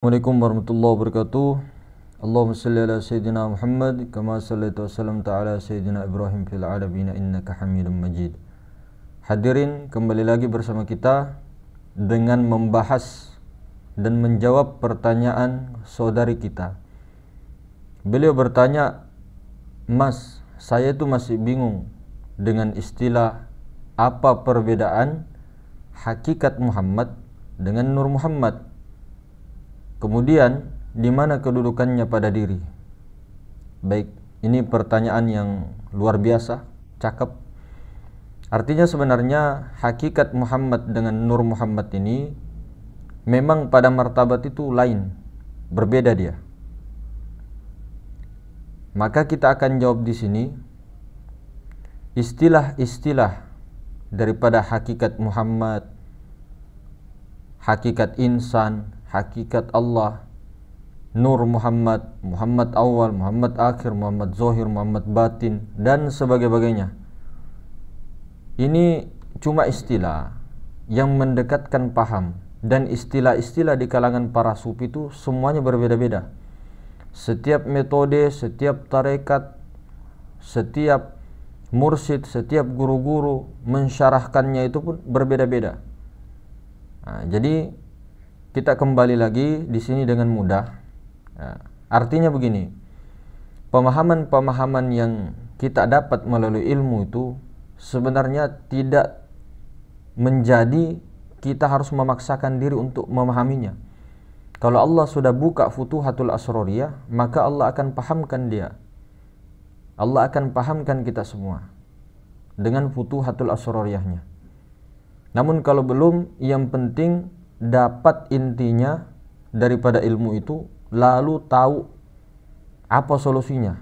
Assalamualaikum warahmatullahi wabarakatuh. Allahumma salli ala sayyidina Muhammad kama sallaita wa sallamta ala sayyidina Ibrahim fil alamin innaka Hamidum Majid. Hadirin, kembali lagi bersama kita dengan membahas dan menjawab pertanyaan saudari kita. Beliau bertanya, "Mas, saya itu masih bingung dengan istilah apa perbedaan hakikat Muhammad dengan Nur Muhammad. Kemudian, di mana kedudukannya pada diri?" Baik, ini pertanyaan yang luar biasa, cakep. Artinya sebenarnya hakikat Muhammad dengan Nur Muhammad ini memang pada martabat itu lain, berbeda dia. Maka kita akan jawab di sini istilah-istilah daripada hakikat Muhammad, hakikat insan, hakikat Allah, Nur Muhammad, Muhammad awal, Muhammad akhir, Muhammad zahir, Muhammad batin, dan sebagainya. Ini cuma istilah yang mendekatkan paham, dan istilah-istilah di kalangan para sufi itu semuanya berbeda-beda. Setiap metode, setiap tarekat, setiap mursyid, setiap guru-guru mensyarahkannya itu pun berbeda-beda. Nah, jadi kita kembali lagi di sini dengan mudah. Artinya begini, pemahaman-pemahaman yang kita dapat melalui ilmu itu sebenarnya tidak menjadi kita harus memaksakan diri untuk memahaminya. Kalau Allah sudah buka Futuhatul Asroriyah, maka Allah akan pahamkan dia. Allah akan pahamkan kita semua dengan Futuhatul Asroriyahnya. Namun kalau belum, yang penting dapat intinya daripada ilmu itu, lalu tahu apa solusinya,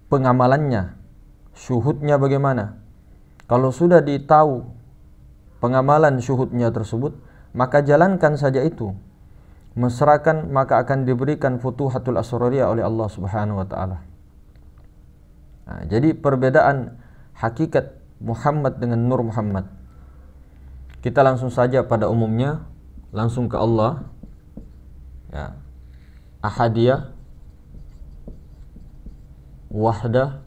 pengamalannya, syuhudnya bagaimana. Kalau sudah ditahu pengamalan syuhudnya tersebut, maka jalankan saja itu, mesrakan, maka akan diberikan Futuhatul Asroriyah oleh Allah Subhanahu wa taala. Nah, jadi perbedaan hakikat Muhammad dengan Nur Muhammad. Kita langsung saja pada umumnya, langsung ke Allah. Ya. Ahadiyah, wahdah,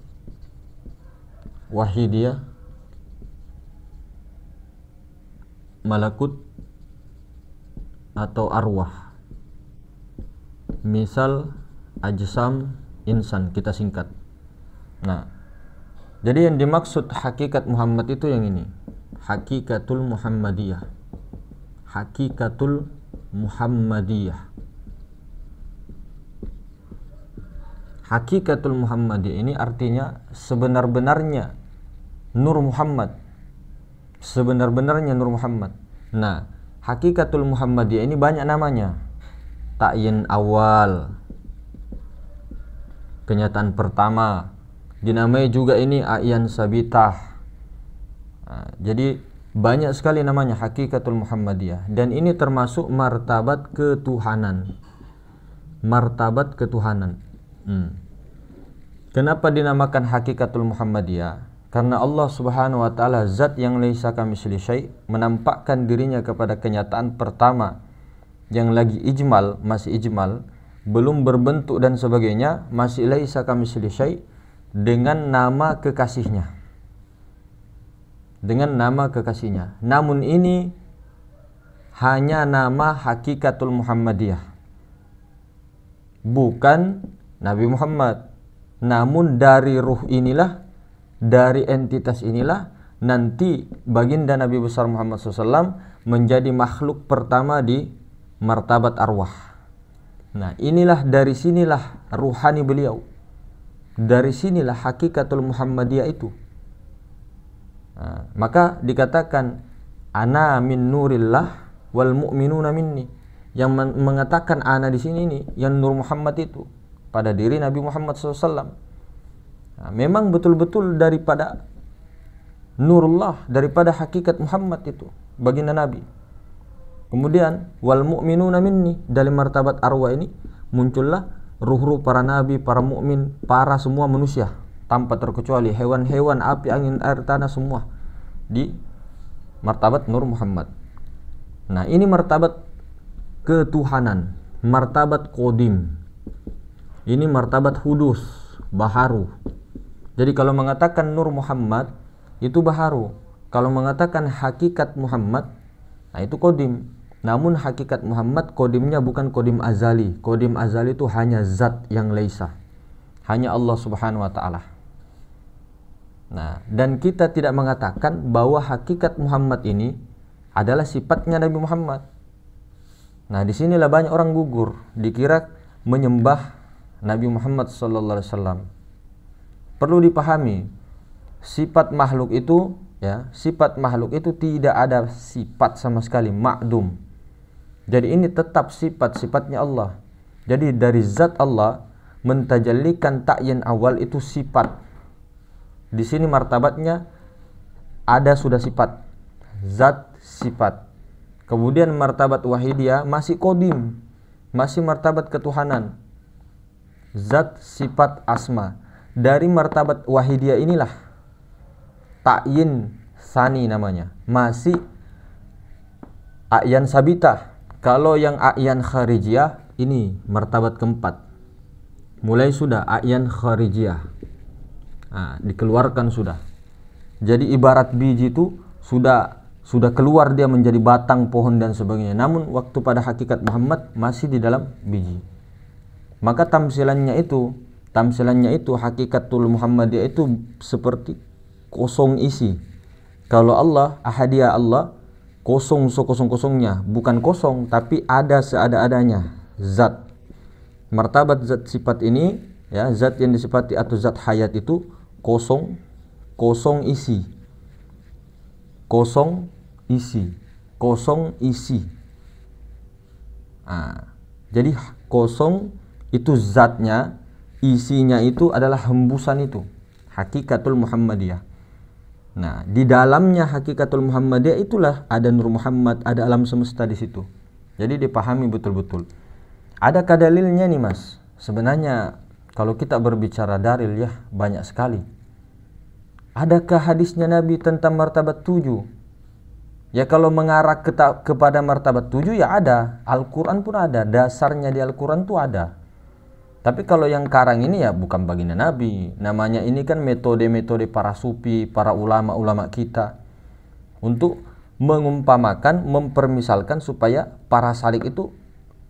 wahidiyah, malakut atau arwah. Misal ajsam, insan, kita singkat. Nah, jadi yang dimaksud hakikat Muhammad itu yang ini, hakikatul Muhammadiyah. Hakikatul Muhammadiyah. Hakikatul Muhammadiyah ini artinya sebenar-benarnya Nur Muhammad. Sebenar-benarnya Nur Muhammad. Nah, hakikatul Muhammadiyah ini banyak namanya. Ta'yin awal, kenyataan pertama. Dinamai juga ini a'yan sabitah. Nah, jadi banyak sekali namanya hakikatul Muhammadiyah, dan ini termasuk martabat ketuhanan. Martabat ketuhanan. Kenapa dinamakan hakikatul Muhammadiyah? Karena Allah Subhanahu wa taala zat yang laisa kamitslihi syai' menampakkan dirinya kepada kenyataan pertama yang lagi ijmal, masih ijmal, belum berbentuk dan sebagainya, masih laisa kamitslihi syai', dengan nama kekasihnya. Dengan nama kekasihnya. Namun ini hanya nama hakikatul Muhammadiyah, bukan Nabi Muhammad. Namun dari ruh inilah, dari entitas inilah, nanti baginda Nabi besar Muhammad SAW menjadi makhluk pertama di martabat arwah. Nah, inilah, dari sinilah ruhani beliau. Dari sinilah hakikatul Muhammadiyah itu. Nah, maka dikatakan ana min nurillah wal mu'minuna minni. Yang mengatakan ana di sini ini yang Nur Muhammad itu pada diri Nabi Muhammad SAW. Nah, memang betul-betul daripada Nurullah, daripada hakikat Muhammad itu baginda Nabi. Kemudian wal mu'minuna minni, dari martabat arwah ini muncullah ruh-ruh para nabi, para mukmin, para semua manusia tanpa terkecuali, hewan-hewan, api, angin, air, tanah, semua di martabat Nur Muhammad. Nah, ini martabat ketuhanan, martabat qadim. Ini martabat hudus, baharu. Jadi kalau mengatakan Nur Muhammad itu baharu. Kalau mengatakan hakikat Muhammad, nah itu qadim. Namun hakikat Muhammad qadimnya bukan qadim azali. Qadim azali itu hanya zat yang laisa. Hanya Allah Subhanahu wa taala. Nah, dan kita tidak mengatakan bahwa hakikat Muhammad ini adalah sifatnya Nabi Muhammad. Nah, disinilah banyak orang gugur, dikira menyembah Nabi Muhammad sallallahu alaihi wasallam. Perlu dipahami, sifat makhluk itu sifat makhluk itu tidak ada sifat sama sekali, ma'dum. Jadi ini tetap sifat-sifatnya Allah. Jadi dari zat Allah mentajallikan ta'yin awal itu sifat. Di sini martabatnya ada sudah sifat, zat sifat. Kemudian martabat wahidiyah masih qadim, masih martabat ketuhanan, zat sifat asma. Dari martabat wahidiyah inilah ta'yin sani namanya, masih a'yan sabitah. Kalau yang a'yan kharijiyah ini martabat keempat, mulai sudah a'yan kharijiyah. Nah, dikeluarkan sudah. Jadi ibarat biji itu sudah keluar dia menjadi batang pohon dan sebagainya. Namun waktu pada hakikat Muhammad masih di dalam biji. Maka tamsilannya itu hakikatul Muhammadiyah itu seperti kosong isi. Kalau Allah ahadiyah, Allah kosong sekosong-kosongnya, bukan kosong tapi ada seada-adanya, zat. Martabat zat sifat ini zat yang disifati atau zat hayat itu kosong isi. Kosong isi. Nah, jadi kosong itu zatnya, isinya itu adalah hembusan itu, hakikatul Muhammadiyah. Nah, di dalamnya hakikatul Muhammadiyah itulah ada Nur Muhammad, ada alam semesta di situ. Jadi dipahami betul-betul. Adakah dalilnya nih, Mas? Sebenarnya kalau kita berbicara dalil banyak sekali. Adakah hadisnya Nabi tentang martabat 7? Ya kalau mengarah kepada martabat 7 ada. Al-Quran pun ada. Dasarnya di Al-Quran tuh ada. Tapi kalau yang karang ini bukan baginda Nabi. Namanya ini kan metode-metode para sufi, para ulama-ulama kita. Untuk mengumpamakan, mempermisalkan supaya para salik itu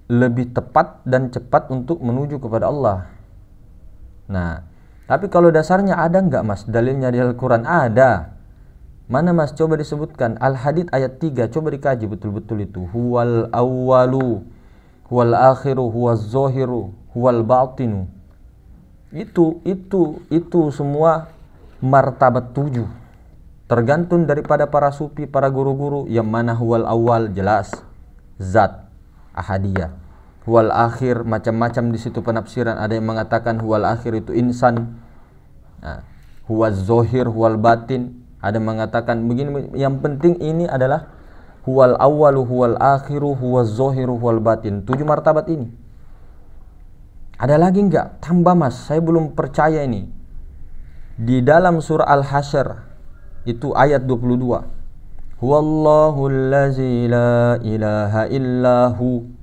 lebih tepat dan cepat untuk menuju kepada Allah. Nah, tapi kalau dasarnya ada enggak, Mas? Dalilnya di Al-Quran ada. Mana, Mas? Coba disebutkan. Al-Hadid ayat 3, coba dikaji betul-betul itu. Huwal awwalu, huwal akhiru, huwaz zohiru, huwal batinu. Itu semua martabat 7. Tergantung daripada para sufi, para guru-guru. Yang mana huwal awal jelas zat ahadiyah. Huwal akhir macam-macam di situ penafsiran. Ada yang mengatakan huwal akhir itu insan. Huwaz zohir, huwal batin. Ada yang mengatakan begini. Yang penting ini adalah huwal awalu, huwal akhiru, huwaz zohiru, huwal batin. 7 martabat ini. Ada lagi enggak? Tambah, Mas. Saya belum percaya ini. Di dalam surah Al-Hasyr itu ayat 22. Huwallahul ladzi la ilaha illahu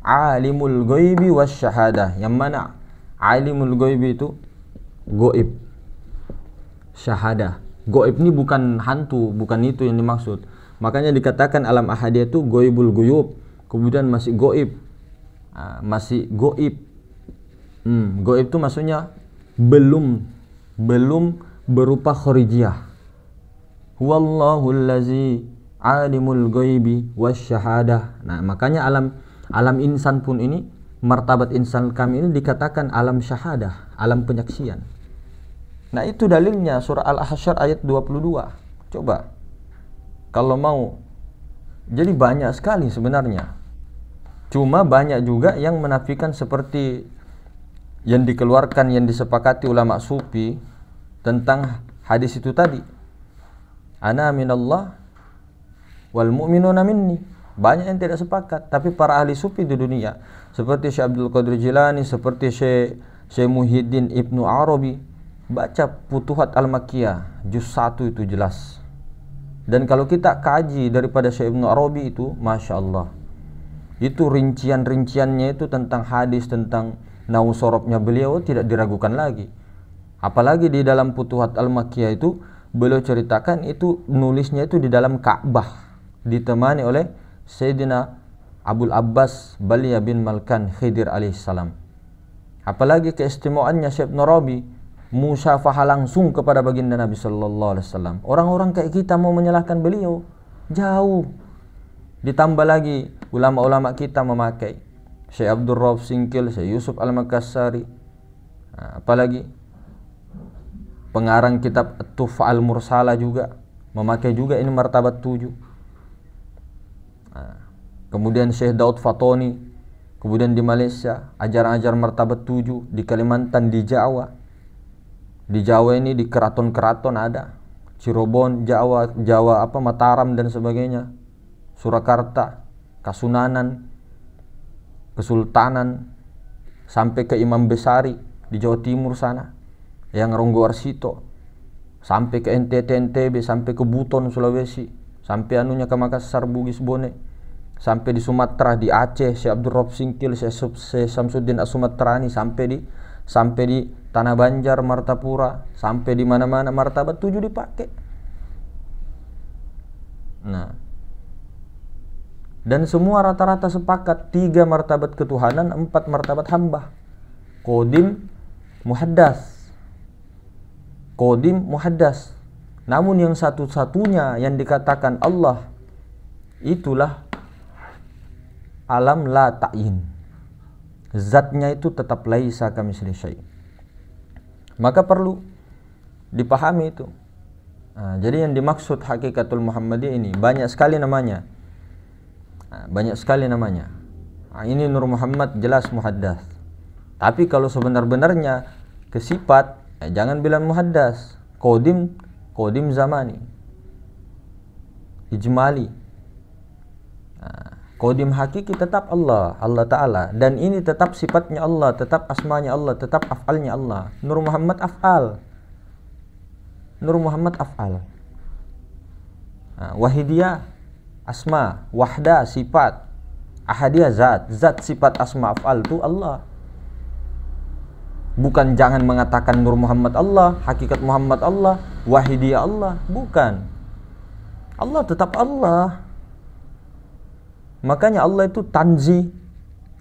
alimul ghaibi wasyahadah. Yang mana alimul ghaibi itu gaib, syahadah. Gaib ini bukan hantu, bukan itu yang dimaksud. Makanya dikatakan alam ahadiyah itu ghaibul ghuyub. Kemudian masih gaib. Masih gaib. Gaib itu maksudnya belum berupa kharijiyah. Huwallahul ladzi alimul ghaibi wasyahadah. Nah, makanya alam insan pun ini, martabat insan kami ini dikatakan alam syahadah, alam penyaksian. Nah, itu dalilnya surah Al-Hasyr ayat 22. Coba kalau mau. Jadi banyak sekali sebenarnya. Cuma banyak juga yang menafikan seperti yang dikeluarkan, yang disepakati ulama sufi tentang hadis itu tadi. Ana minallah wal mu'minuna minni. Banyak yang tidak sepakat, tapi para ahli sufi di dunia seperti Syekh Abdul Qadir Jilani, seperti Syekh Muhyiddin Ibnu Arabi, baca Futuhat Al-Makkiyah juz 1 itu jelas. Dan kalau kita kaji daripada Syekh Ibnu Arabi itu, Masya Allah, itu rincian-rinciannya itu tentang hadis, tentang nausorobnya beliau tidak diragukan lagi. Apalagi di dalam Futuhat Al-Makkiyah itu beliau ceritakan itu nulisnya itu di dalam Ka'bah, ditemani oleh Sayyidina Abul Abbas Balia bin Malkan Khidir alaihissalam. Apalagi keistimewaannya Syekh Narabi musyafahah langsung kepada baginda Nabi sallallahu alaihi wasallam. Orang-orang kayak kita mau menyalahkan beliau jauh. Ditambah lagi ulama-ulama kita memakai Syekh Abdul Rauf Singkil, Syekh Yusuf Al-Makassari, apalagi pengarang kitab Tufa Al-Mursala juga memakai juga ini martabat 7. Kemudian Syekh Daud Fatoni, kemudian di Malaysia ajar-ajar martabat 7, di Kalimantan, di Jawa. Di Jawa ini di keraton-keraton ada, Cirebon, Jawa apa Mataram dan sebagainya, Surakarta, Kasunanan, Kesultanan, sampai ke Imam Besari di Jawa Timur sana, yang Ronggo Warsito, sampai ke NTT NTB, sampai ke Buton Sulawesi, sampai anunya ke Makassar Bugis Bone, sampai di Sumatera, di Aceh Syekh Abdul Rauf Singkil, Syekh Samsuddin As-Sumatrani, sampai di Tanah Banjar, Martapura, sampai di mana-mana martabat 7 dipakai. Nah, dan semua rata-rata sepakat 3 martabat ketuhanan, 4 martabat hamba. Qadim, Muhaddas. Qadim, Muhaddas. Namun yang satu-satunya yang dikatakan Allah itulah alam la ta'yin. Zatnya itu tetap laisa kamitslihi syai'. Maka perlu dipahami itu. Jadi yang dimaksud hakikatul Muhammadiyah ini banyak sekali namanya. Banyak sekali namanya. Ini Nur Muhammad jelas muhaddas. Tapi kalau sebenar-benarnya ke sifat, jangan bilang muhaddas. Qadim zamani. Ijmali. Qadim hakiki tetap Allah Ta'ala, dan ini tetap sifatnya Allah, tetap asmanya Allah, tetap af'alnya Allah. Nur Muhammad af'al. Wahidiyah asma, wahda sifat, ahadiyah zat sifat asma af'al itu Allah. Bukan jangan mengatakan Nur Muhammad Allah, hakikat Muhammad Allah, wahidiyah Allah, bukan. Allah tetap Allah. Makanya Allah itu tanzih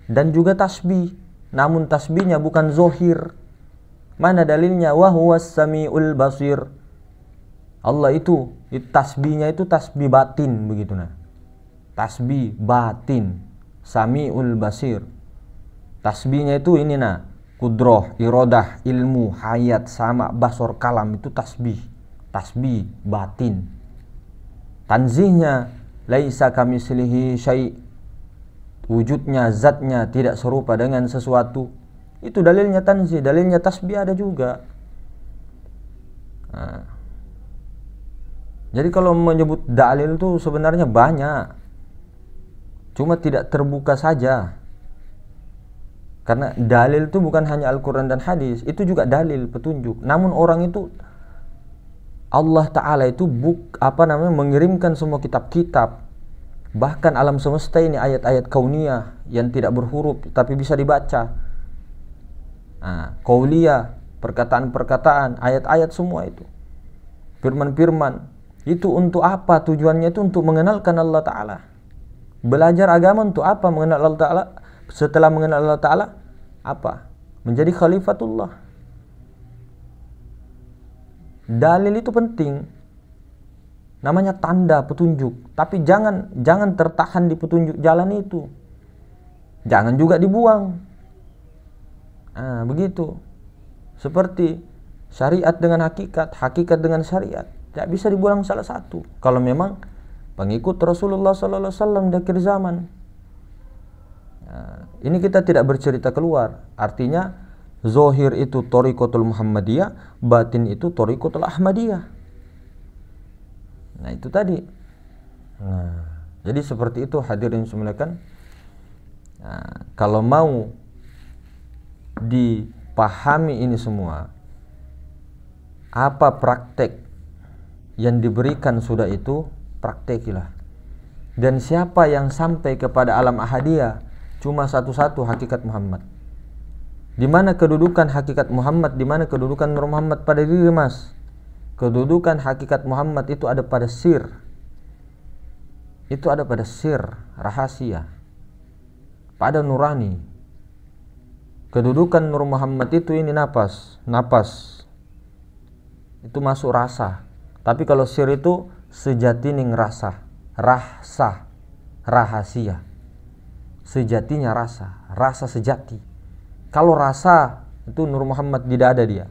dan juga tasbih. Namun tasbihnya bukan zohir. Mana dalilnya? Wa huwas samiul basir. Allah itu tasbihnya itu tasbih batin begitu nah. Tasbih batin, samiul basir. Tasbihnya itu ini nah, kudroh, irodah, ilmu, hayat, sama, basor, kalam itu tasbih. Tasbih batin. Tanzihnya laisa kamitslihi syai'. Wujudnya, zatnya tidak serupa dengan sesuatu. Itu dalilnya tanzih, dalilnya tasbih ada juga. Jadi kalau menyebut dalil itu sebenarnya banyak. Cuma tidak terbuka saja. Karena dalil itu bukan hanya Al-Quran dan hadis, itu juga dalil, petunjuk. Namun orang itu Allah Ta'ala itu mengirimkan semua kitab-kitab, bahkan alam semesta ini ayat-ayat kauniyah yang tidak berhuruf tapi bisa dibaca. Qauliyah, perkataan-perkataan, ayat-ayat semua itu, firman-firman. Itu untuk apa? Tujuannya itu untuk mengenalkan Allah Ta'ala. Belajar agama untuk apa? Mengenal Allah Ta'ala. Setelah mengenal Allah Ta'ala, apa? Menjadi khalifatullah. Dalil itu penting, namanya tanda petunjuk, tapi jangan tertahan di petunjuk jalan itu, jangan juga dibuang. Begitu. Seperti syariat dengan hakikat, hakikat dengan syariat, tidak bisa dibuang salah satu. Kalau memang pengikut Rasulullah Sallallahu Alaihi Wasallam di akhir zaman, ini kita tidak bercerita keluar. Artinya zohir itu Thariqatul Muhammadiyah, batin itu Thariqatul Ahmadiyah. Nah itu tadi. Jadi seperti itu hadirin semuanya. Kalau mau dipahami ini semua, apa praktek yang diberikan sudah itu praktekilah. Dan siapa yang sampai kepada alam ahadiyah, cuma satu-satu hakikat Muhammad. Di mana kedudukan hakikat Muhammad, di mana kedudukan Nur Muhammad pada diri mas? Kedudukan hakikat Muhammad itu ada pada sir. Itu ada pada sir, rahasia. Pada nurani. Kedudukan Nur Muhammad itu ini napas. Itu masuk rasa. Tapi kalau sir itu sejatining rasa. Rahasia. Sejatinya rasa sejati. Kalau rasa itu Nur Muhammad tidak ada dia.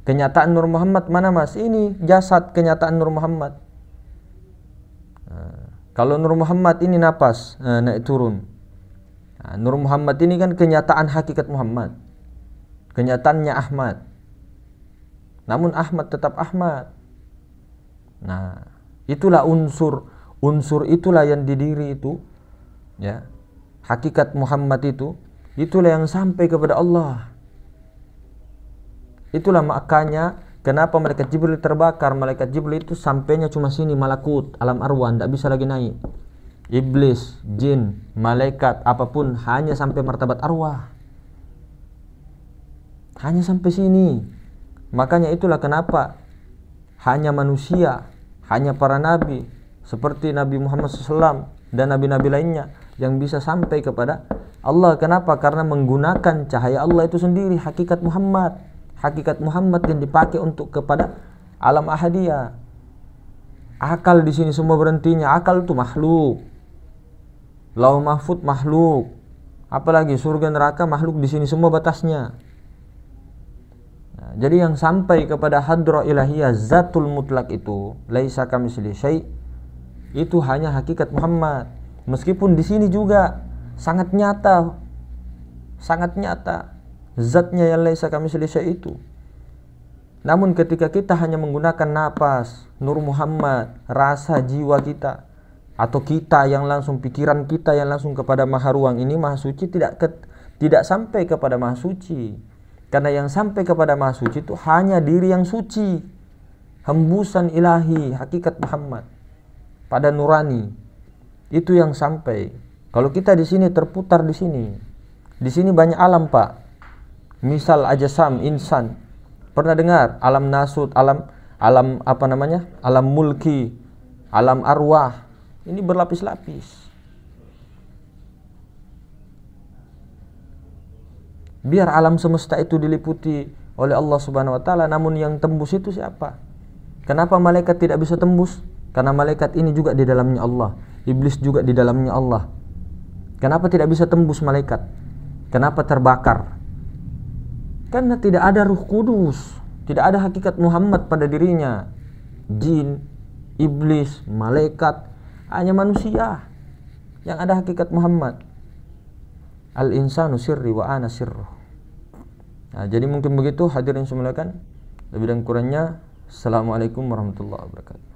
Kenyataan Nur Muhammad mana mas? Ini jasad kenyataan Nur Muhammad. Kalau Nur Muhammad ini napas naik turun. Nur Muhammad ini kan kenyataan hakikat Muhammad. Kenyataannya Ahmad. Namun Ahmad tetap Ahmad. Nah, itulah unsur itulah yang di diri itu, ya. Hakikat Muhammad itulah yang sampai kepada Allah. Itulah makanya kenapa malaikat Jibril terbakar. Malaikat Jibril itu sampainya cuma sini, malakut, alam arwah, tidak bisa lagi naik. Iblis, jin, malaikat, apapun hanya sampai martabat arwah. Hanya sampai sini. Makanya itulah kenapa hanya manusia, hanya para nabi seperti Nabi Muhammad SAW dan nabi-nabi lainnya yang bisa sampai kepada Allah. Kenapa? Karena menggunakan cahaya Allah itu sendiri, hakikat Muhammad. Hakikat Muhammad yang dipakai untuk kepada alam ahadiyah. Akal di sini semua berhentinya. Akal itu makhluk. Lauh mahfud makhluk. Apalagi surga neraka makhluk, di sini semua batasnya. Nah, jadi yang sampai kepada hadrah ilahiyah zatul mutlak itu, laisa kamitslihi syai', itu hanya hakikat Muhammad. Meskipun di sini juga sangat nyata zatnya yang laisa kamitslihi syai' itu. Namun ketika kita hanya menggunakan napas, Nur Muhammad, rasa jiwa kita, atau kita yang langsung, pikiran kita yang langsung kepada Maha Ruang ini, Maha Suci, tidak sampai kepada Maha Suci. Karena yang sampai kepada Maha Suci itu hanya diri yang suci, hembusan ilahi, hakikat Muhammad pada nurani. Itu yang sampai. Kalau kita di sini terputar di sini banyak alam, Pak. Misal ajasam, insan. Pernah dengar alam nasut, alam apa namanya? Alam mulki, alam arwah. Ini berlapis-lapis. Biar alam semesta itu diliputi oleh Allah Subhanahu wa taala, namun yang tembus itu siapa? Kenapa malaikat tidak bisa tembus? Karena malaikat ini juga di dalamnya Allah. Iblis juga di dalamnya Allah. Kenapa tidak bisa tembus malaikat? Kenapa terbakar? Karena tidak ada Ruh Kudus, tidak ada hakikat Muhammad pada dirinya. Jin, iblis, malaikat, hanya manusia yang ada hakikat Muhammad. Al-insanu sirri wa ana sirruh. Nah, jadi mungkin begitu hadirin semua kan. Lebih dan kurangnya, assalamualaikum warahmatullahi wabarakatuh.